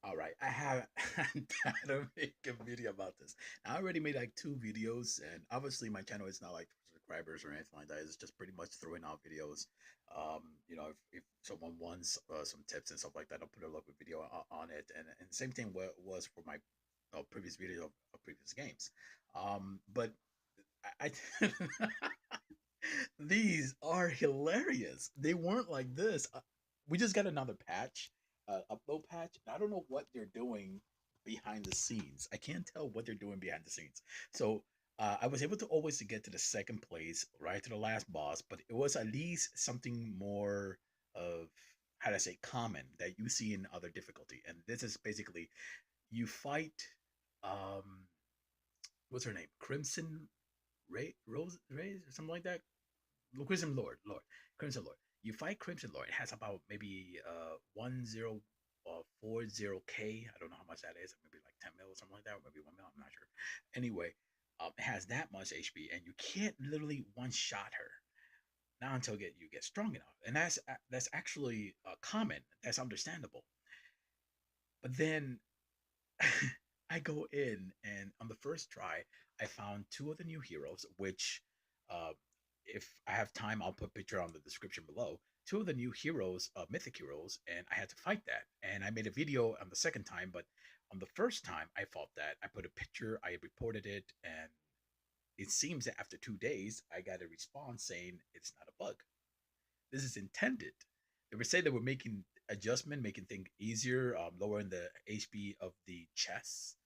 All right, I have I'm trying to make a video about this. I already made like two videos, and obviously my channel is not like subscribers or anything like that. It's just pretty much throwing out videos. If someone wants some tips and stuff like that, I'll put a local video on it. And same thing was for my previous video of previous games. But I these are hilarious. They weren't like this. We just got another patch, upload patch. And I don't know what they're doing behind the scenes. I can't tell what they're doing behind the scenes. So I was able to always to get to the second place, right to the last boss, but it was at least something more of how do I say common that you see in other difficulty. And this is basically you fight um what's her name? Crimson Ray or something like that. Crimson Lord, Crimson Lord. You fight Crimson Lord. It has about maybe 1040K. I don't know how much that is. Maybe like 10 mil or something like that, or maybe 1 mil. I'm not sure. Anyway, it has that much HP, and you can't literally one shot her. Not until you get strong enough, and that's actually common. That's understandable. But then I go in, and on the first try, I found two of the new heroes, which, uh, if I have time, I'll put a picture on the description below. Two of the new heroes, mythic heroes, and I had to fight that. And I made a video on the second time, but on the first time I fought that, I put a picture, I reported it, and it seems that after 2 days, I got a response saying it's not a bug. This is intended. They were saying they were making adjustment, making things easier, lowering the HP of the chests,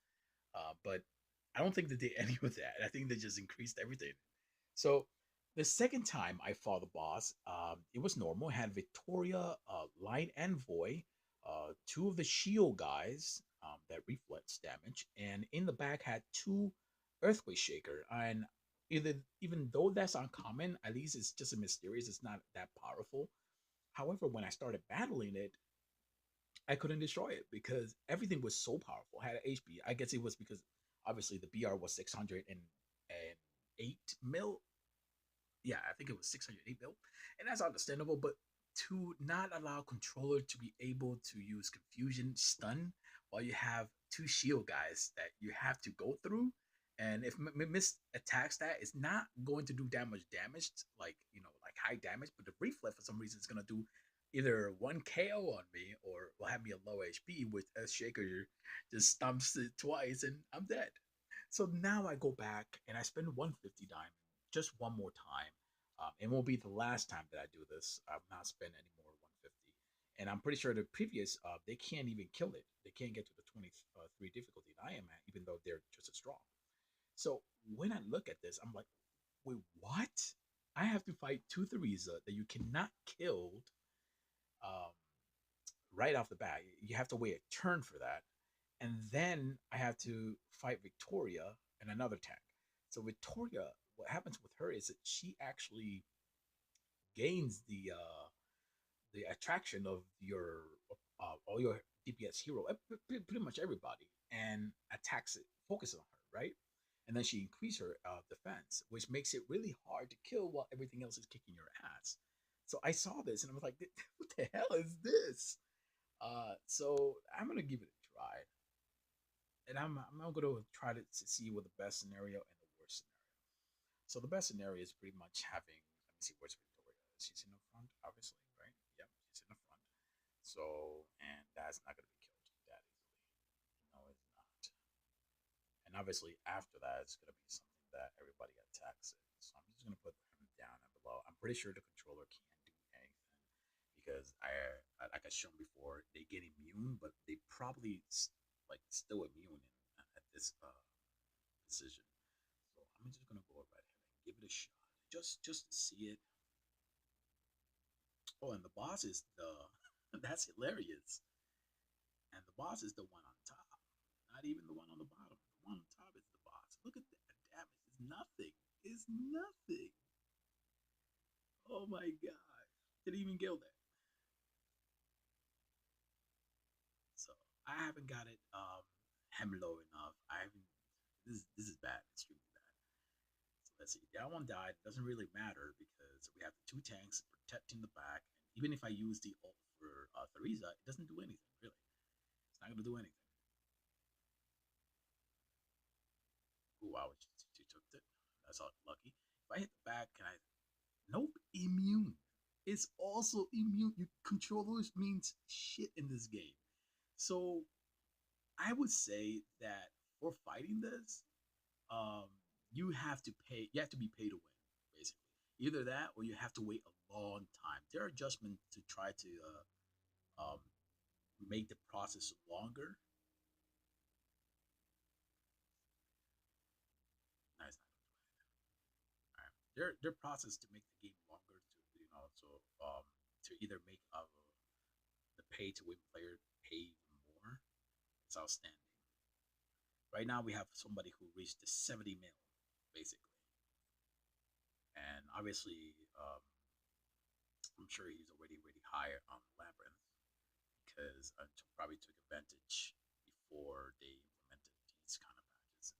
but I don't think they did any of that. I think they just increased everything. So the second time I fought the boss, it was normal. It had Victoria, Light Envoy, two of the shield guys that reflex damage, and in the back had two Earthquake Shaker. And either, even though that's uncommon, at least it's just a mysterious. It's not that powerful. However, when I started battling it, I couldn't destroy it because everything was so powerful. I had HP. I guess it was because obviously the BR was 608 mil. Yeah, I think it was 608 mil. And that's understandable, but to not allow controller to be able to use confusion stun while you have two shield guys that you have to go through, and if miss attacks that, it's not going to do damage like like high damage, but the reflex for some reason is going to do either one KO on me or will have me a low HP with a shaker just stumps it twice and I'm dead. So now I go back and I spend 150 diamond just one more time. It won't be the last time that I do this. I'm not spending any more 150. And I'm pretty sure the previous, they can't even kill it. They can't get to the 23 difficulty that I am at, even though they're just as strong. So when I look at this, I'm like, wait, what? I have to fight two Theresa that you cannot kill um, right off the bat. You have to wait a turn for that. And then I have to fight Victoria and another tank. So Victoria, what happens with her is that she actually gains the attraction of your all your DPS hero, pretty much everybody, and attacks it, focus on her, right? And then she increases her defense, which makes it really hard to kill while everything else is kicking your ass. So I saw this and I was like, "What the hell is this?" So I'm gonna give it a try, and I'm gonna try to see what the best scenario and the worst scenario. So the best scenario is pretty much having. Let me see where's Victoria. She's in the front, obviously, right? Yep, she's in the front. So and that's not gonna be killed that easily. No, it's not. And obviously after that, it's gonna be something that everybody attacks it. So I'm just gonna put him down and below. I'm pretty sure the controller can't do anything because like I shown before, they get immune, but they probably like still immune at this decision. So I'm just gonna go right ahead and give it a shot, just to see it. Oh, and the boss is the that's hilarious. And the boss is the one on top, not even the one on the bottom. The one on top is the boss. Look at that damage. It's nothing. It's nothing. Oh my god. Didn't even kill that. So I haven't got it hem low enough. I haven't this is bad, extremely bad. So let's see. That one died. It doesn't really matter because we have the two tanks protecting the back. And even if I use the ult for Theresa, it doesn't do anything, really. It's not gonna do anything. immune. It's also immune. Your controllers means shit in this game. So I would say that for fighting this, um, you have to pay. You have to be paid to win, basically. Either that, or you have to wait a long time. There are adjustments to try to make the process longer. Nice, right. Their process to make the game longer to either make the pay to win player pay more. It's outstanding. Right now, we have somebody who reached the 70 mil, basically, and obviously, I'm sure he's already higher on Labyrinth because probably took advantage before they implemented these kind of patches.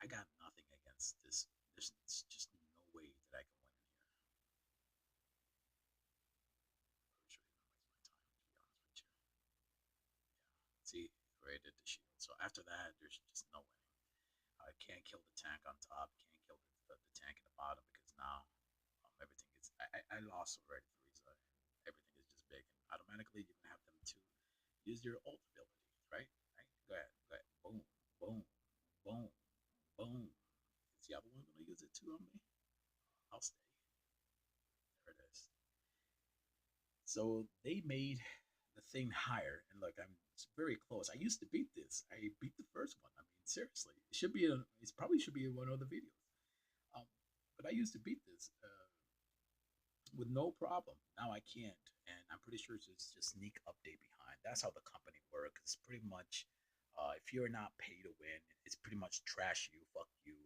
I got nothing against this. There's just no way that I can win in here. I'm sure you're gonna waste my time, to be honest with you. Yeah. See, where I did the shield. So after that, there's just no winning. I can't kill the tank on top. Can't kill the tank in the bottom because now everything is. I lost already, Frieza. Everything is just big, and automatically you're gonna have them to use your ult abilities, right? Right. Go ahead. Go ahead. Boom. Boom. Boom. Boom. Is the other one gonna use it too on me? I'll stay. There it is. So they made the thing higher, and look, I'm very close. I used to beat this. I beat the first one. I mean, seriously, it should be. It probably should be in one of the videos. Um, but I used to beat this with no problem. Now I can't, and I'm pretty sure it's just a sneak update behind. That's how the company works. It's pretty much, if you're not pay to win, it's pretty much trash you, fuck you.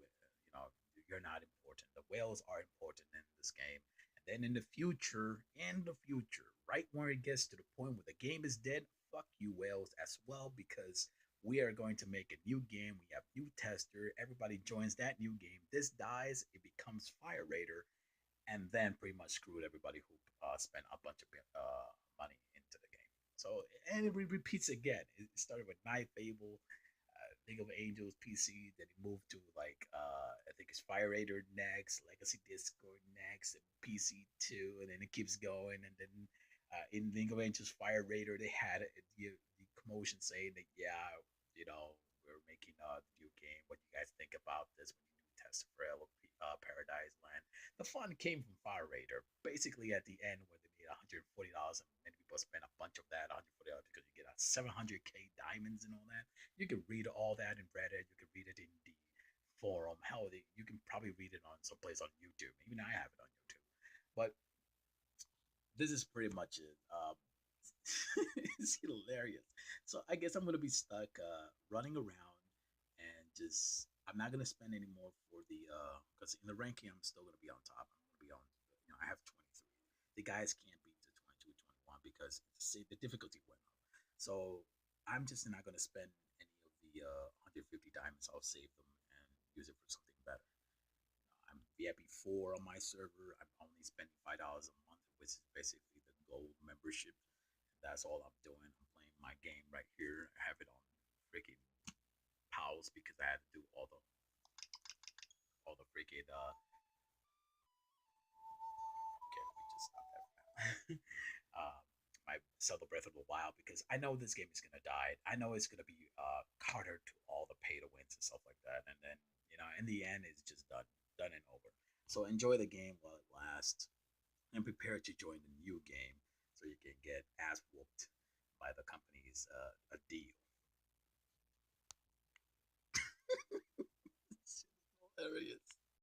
You're not important. The whales are important in this game. And then in the future, right when it gets to the point where the game is dead, fuck you, whales, as well, because we are going to make a new game. We have new tester. Everybody joins that new game. This dies, it becomes Fire Raider, and then pretty much screwed everybody who spent a bunch of money into the game. So and it repeats again. It started with Night Fable, League of Angels PC, then it moved to I think it's Fire Raider next, Legacy Discord next, and PC two, and then it keeps going. And then in League of Angels Fire Raider, they had the commotion saying that we're making a new game. What do you guys think about this? When you test for Paradise Land, the fun came from Fire Raider. Basically, at the end, where they made $140, and many people spent a bunch of that $140 because you get 700k diamonds and all that. You can read all that in Reddit. You can read it in the forum. Hell, you can probably read it on someplace on YouTube. Even I have it on YouTube. But this is pretty much it. It's hilarious. So I guess I'm gonna be stuck running around and just. I'm not gonna spend any more for the because in the ranking I'm still gonna be on top. I'm gonna be on. I have 23. The guys can't beat the 22, 21 because the difficulty went up. So I'm just not gonna spend any of the 150 diamonds. I'll save them and use it for something better. I'm VIP 4 on my server. I'm only spending $5 a month, which is basically the gold membership. That's all I'm doing. I'm playing my game right here. I have it on freaking pause because I had to do all the freaking okay, let me just stop that for now. uh, my Zelda Breath of the Wild because I know this game is gonna die. I know it's gonna be harder to all the pay to wins and stuff like that, and then in the end it's just done and over. So enjoy the game while it lasts, and prepare to join the new game so you can get ass whooped by the company's a deal.